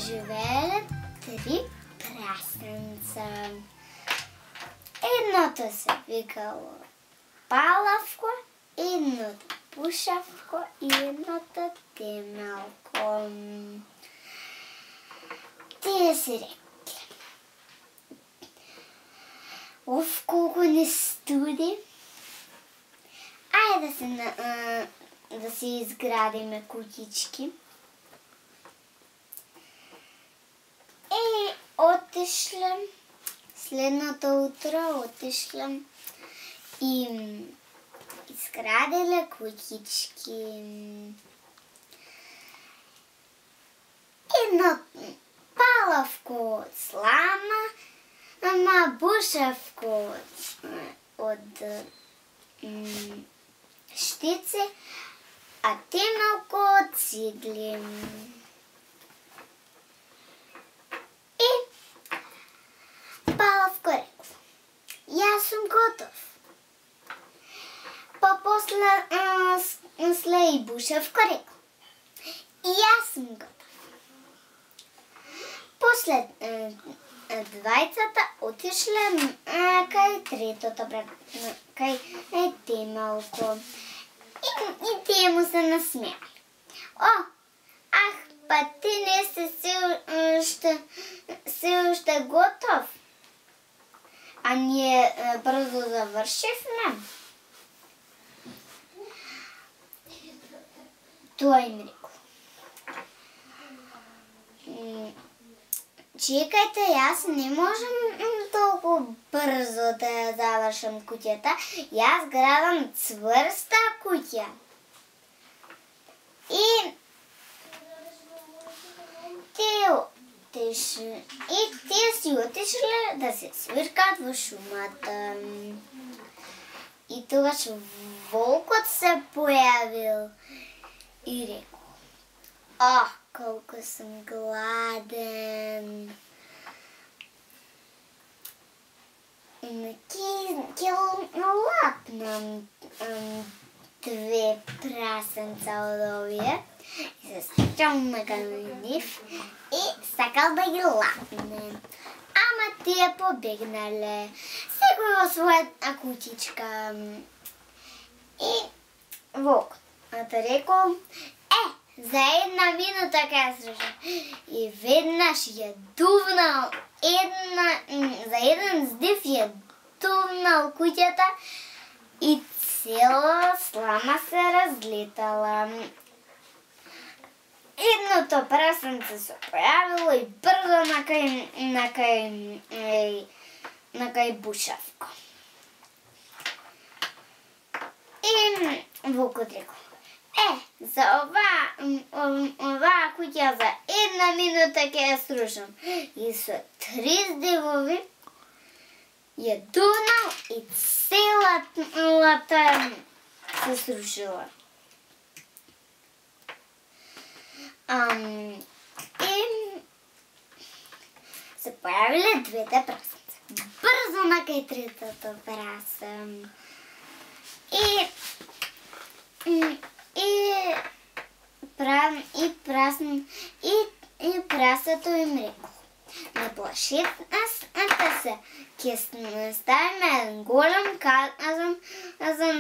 живеелят 3 прасенца. Едното се викало Палавко, едното Пушавко и едното Темелко. Тие си рекли: "Оф, колко не студи! Айде да си изградиме кутички." И отишла, следното утро отишла и изградила кутички. Едно Палавко от слама, ама Бушавко от щици, а Темелко от цигли. И Палавко рекла: "Я съм готов." По-после след Бушавко рекла: "И аз съм готов." После двайцата отишла кај третото брат, кај Темелко. И тие му се насмеали: "О, ах, па ти не си все още готов, а ние бързо завършихме." Той им рекол: "Чекайте, аз не можем толкова бързо да я завършам кутията. И аз градам цвърста кутия." И те си отишли да се свиркат в шумата. И тогаш волкът се появил и рекол: "О, колко съм гладен! Ке лапнам 2 прасенца от овие." И се стичам на нив и сакал да ги лапне. Ама тие побегнале, секој во своја кутичка. И волкот рекол: "За една минута кажа." И веднаш ја дувнал, за еден здив ја дувнал куќата и цела слама се разлетала. Едното прасенце се појавило и брзо на кај Бушавко. И волкот рекол: "За оваа куќа за една минута ќе ја срушам." И со 3 здивови ја дувнал и целата се срушила. И се појавиле 2 прасенца. Брзо на кај третото прасен. И прасето им рекло: "Не плашете се, ќе ставиме еден голем казан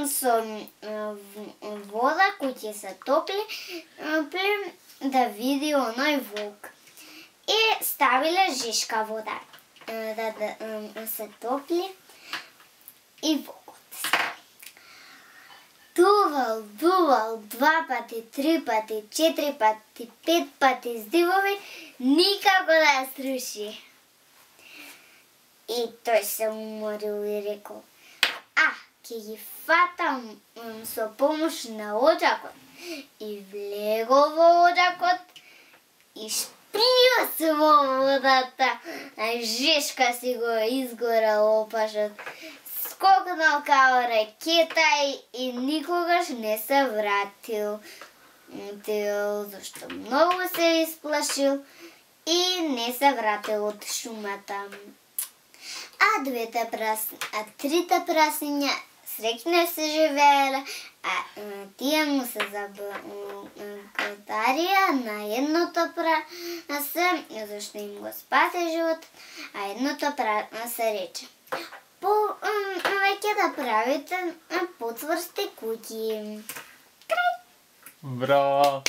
со вода кој ќе се топли да види оној волк." И ставиле жешка вода да се топли и волкот дувал 2 пати, 3 пати, 4 пати, 5 пати здивови, никако да ја сруши. И тој се уморил и рекол: "Ќе ги фатам со помош на оджакот." И влегол во оджакот и шприо се во водата, а жешка си го изгорал опашот. Скокнал као ракета и никогаш не се вратил. Зашто многу се исплашил и не се вратил од шумата. А трите прасиња среќно се живееле, а тие му се заблагодарија на едното прасе, зашто им го спаси живот, а едното прасе рече: повеќе да правите поцврсти куќи. Браво!